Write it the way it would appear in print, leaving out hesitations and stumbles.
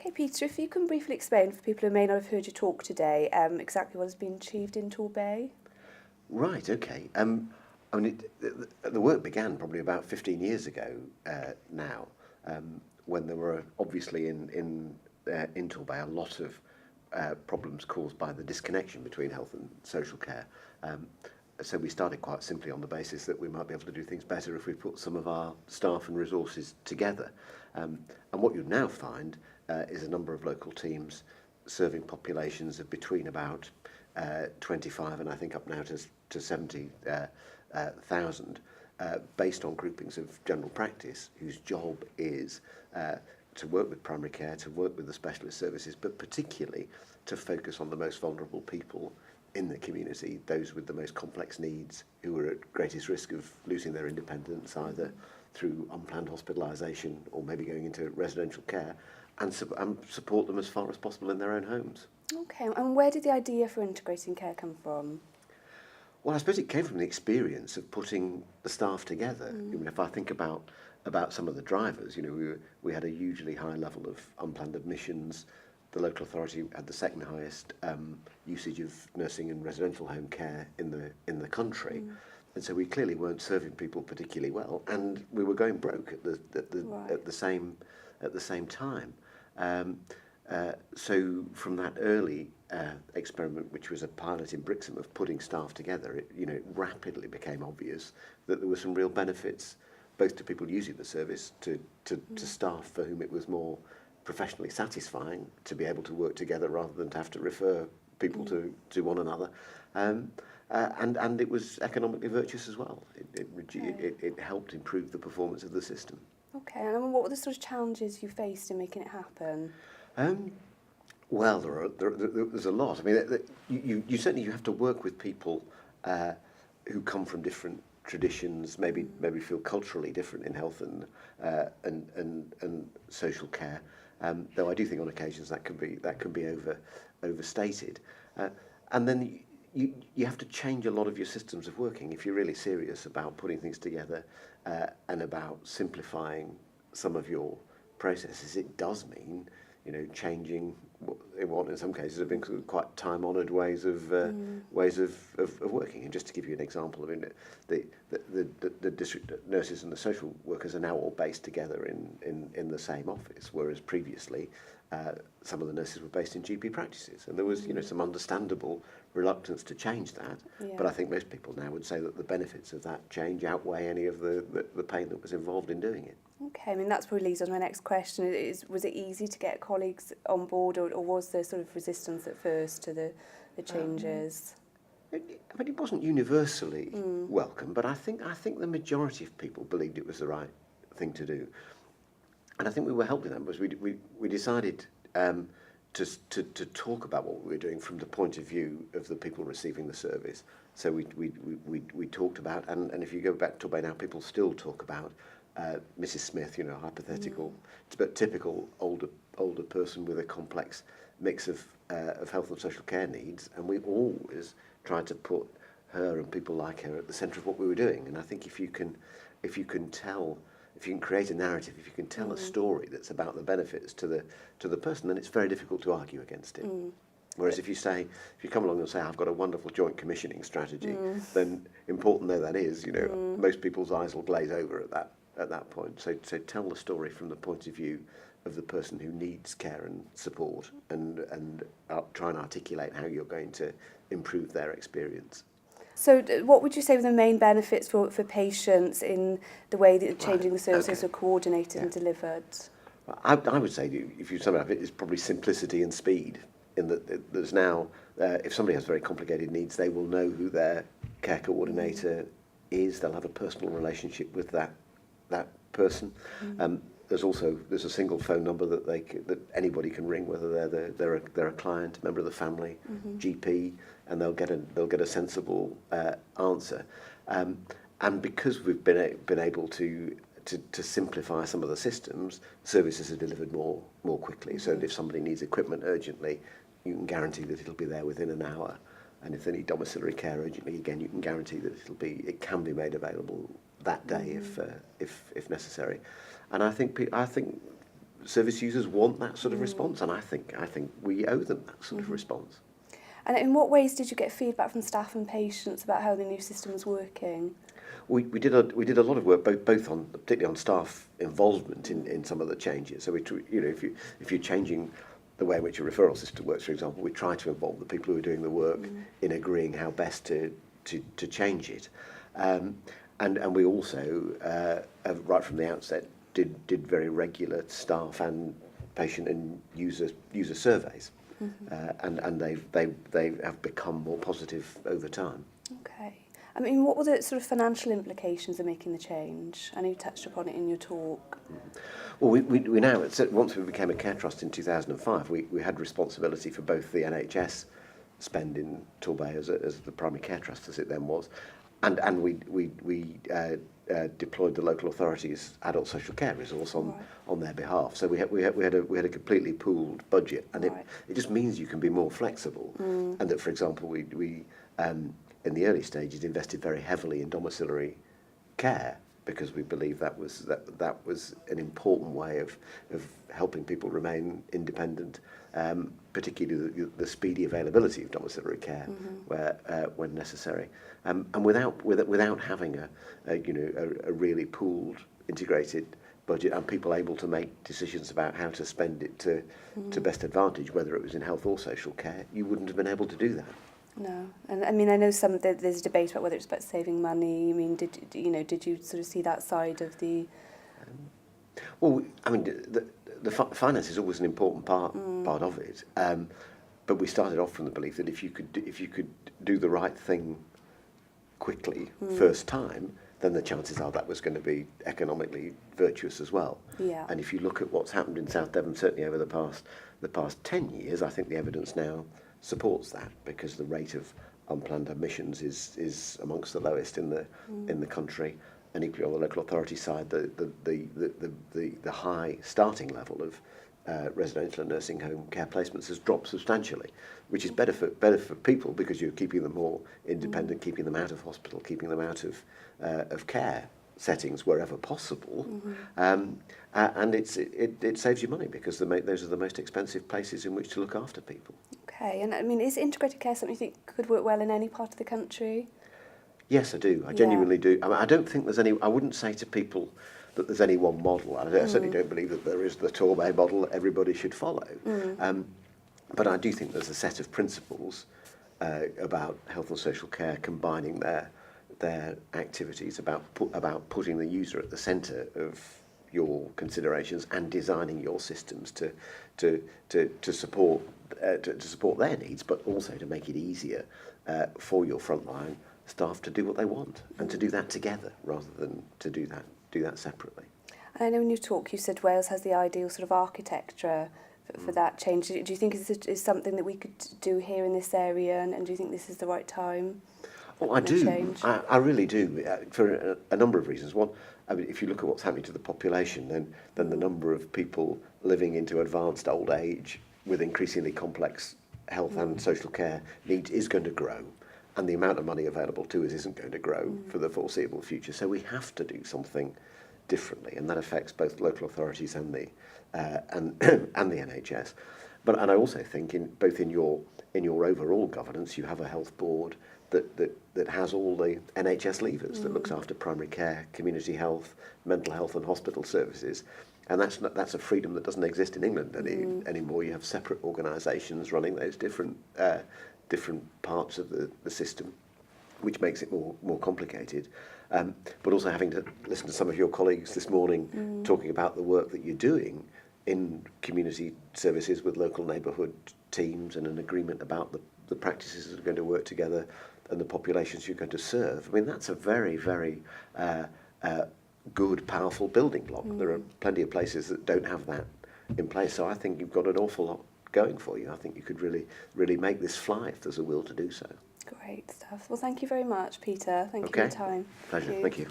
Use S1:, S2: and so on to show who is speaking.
S1: Okay, Peter, if you can briefly explain for people who may not have heard you talk today, exactly what has been achieved in Torbay.
S2: Right, okay. I mean, the work began probably about 15 years ago now, when there were obviously in Torbay a lot of problems caused by the disconnection between health and social care. So we started quite simply on the basis that we might be able to do things better if we put some of our staff and resources together. And what you now find is a number of local teams serving populations of between about 25 and I think up now to 70,000, based on groupings of general practice, whose job is to work with primary care, to work with the specialist services, but particularly to focus on the most vulnerable people in the community, those with the most complex needs, who are at greatest risk of losing their independence either through unplanned hospitalisation or maybe going into residential care, and support them as far as possible in their own homes.
S1: Okay, and where did the idea for integrating care come from?
S2: Well, I suppose it came from the experience of putting the staff together. I mean, if I think about some of the drivers, you know, we had a hugely high level of unplanned admissions. The local authority had the second highest usage of nursing and residential home care in the country, and so we clearly weren't serving people particularly well, and we were going broke at the same time. So from that early experiment, which was a pilot in Brixham of putting staff together, it rapidly became obvious that there were some real benefits, both to people using the service, to staff for whom it was more professionally satisfying to be able to work together rather than to have to refer people to one another, and it was economically virtuous as well. It helped improve the performance of the system.
S1: Okay, and what were the sort of challenges you faced in making it happen?
S2: Well, there's a lot. I mean, you certainly have to work with people who come from different traditions, maybe feel culturally different in health and social care. Though I do think on occasions that can be overstated, and then you have to change a lot of your systems of working if you're really serious about putting things together and about simplifying some of your processes. It does mean changing what in some cases have been quite time-honoured ways of working. And just to give you an example, I mean, the district nurses and the social workers are now all based together in the same office, whereas previously some of the nurses were based in GP practices, and there was some understandable reluctance to change that.
S1: Yeah.
S2: But I think most people now would say that the benefits of that change outweigh any of the pain that was involved in doing it.
S1: Okay, I mean, that's probably leads on to my next question. Was it easy to get colleagues on board, or was there sort of resistance at first to the changes?
S2: I mean, it wasn't universally welcome, but I think the majority of people believed it was the right thing to do. And I think we were helping them because we decided to talk about what we were doing from the point of view of the people receiving the service. So we talked about, and if you go back to Torbay now, people still talk about Mrs. Smith, hypothetical, but typical older person with a complex mix of health and social care needs, and we always tried to put her and people like her at the centre of what we were doing. And I think if you can create a narrative, if you can tell a story that's about the benefits to the person, then it's very difficult to argue against it. Whereas if you come along and say, I've got a wonderful joint commissioning strategy, then important though that is, most people's eyes will glaze over at that point. So tell the story from the point of view of the person who needs care and support, and try and articulate how you're going to improve their experience.
S1: So what would you say were the main benefits for patients in the way that changing the services are coordinated and delivered?
S2: I would say, if you sum it up, it's probably simplicity and speed. In that there's now, if somebody has very complicated needs, they will know who their care coordinator is. They'll have a personal relationship with that person. There's a single phone number that anybody can ring, whether they're a client, a member of the family, GP, and they'll get a sensible answer. And because we've been able to simplify some of the systems, services are delivered more quickly. So that if somebody needs equipment urgently, you can guarantee that it'll be there within an hour. And if they need domiciliary care urgently, again, you can guarantee that it can be made available that day if necessary. And I think service users want that sort of response, and I think we owe them that sort of response.
S1: And in what ways did you get feedback from staff and patients about how the new system was working?
S2: We did a lot of work both on, particularly on staff involvement in some of the changes. So if you're changing the way in which your referral system works, for example, we try to involve the people who are doing the work in agreeing how best to change it. And we also, right from the outset, did very regular staff and patient and user surveys, and they have become more positive over time.
S1: Okay. I mean, what were the sort of financial implications of making the change? I know you touched upon it in your talk.
S2: Well, we now, once we became a care trust in 2005, we had responsibility for both the NHS spend in Torbay as the primary care trust, as it then was, and we deployed the local authorities' adult social care resource on their behalf. So we had a completely pooled budget, and it just means you can be more flexible. And that, for example, we in the early stages invested very heavily in domiciliary care, because we believe that was an important way of helping people remain independent, particularly the speedy availability of domiciliary care when necessary, and without having a really pooled, integrated budget and people able to make decisions about how to spend it to best advantage, whether it was in health or social care, you wouldn't have been able to do that.
S1: No, and I mean, I know there's debate about whether it's about saving money. I mean, did you sort of see that side of the?
S2: Well, I mean, the finance is always an important part of it, but we started off from the belief that if you could do the right thing quickly first time, then the chances are that was going to be economically virtuous as well.
S1: Yeah.
S2: And if you look at what's happened in South Devon, certainly over the past 10 years, I think the evidence now supports that, because the rate of unplanned admissions is amongst the lowest in the country, and equally on the local authority side, the high starting level of residential and nursing home care placements has dropped substantially, which is better for people, because you're keeping them more independent, keeping them out of hospital, keeping them out of care settings wherever possible, and it saves you money, because those are the most expensive places in which to look after people.
S1: Okay, and I mean, is integrated care something you think could work well in any part of the country?
S2: Yes, I do. I genuinely do. I mean, I don't think there's any. I wouldn't say to people that there's any one model. I certainly don't believe that there is the Torbay model that everybody should follow. But I do think there's a set of principles about health and social care combining their activities, about putting the user at the centre of your considerations and designing your systems to support their needs, but also to make it easier for your frontline staff to do what they want, and to do that together rather than to do that separately.
S1: And I know in your talk you said Wales has the ideal sort of architecture for that change. Do you think is something that we could do here in this area, and do you think this is the right time?
S2: Oh, I do. I really do, for a number of reasons. One, I mean, if you look at what's happening to the population, then the number of people living into advanced old age with increasingly complex health and social care needs is going to grow, and the amount of money available to us isn't going to grow for the foreseeable future. So we have to do something differently, and that affects both local authorities and the NHS. And I also think in your overall governance, you have a health board that has all the NHS levers, that looks after primary care, community health, mental health and hospital services. And that's a freedom that doesn't exist in England anymore. You have separate organisations running those different parts of the system, which makes it more complicated. But also having to listen to some of your colleagues this morning talking about the work that you're doing in community services with local neighbourhood teams, and an agreement about the practices that are going to work together and the populations you're going to serve. I mean, that's a very, very good, powerful building block. There are plenty of places that don't have that in place. So I think you've got an awful lot going for you. I think you could really, really make this fly if there's a will to do so.
S1: Great stuff. Well, thank you very much, Peter. Thank you for your time.
S2: Pleasure. Thank you.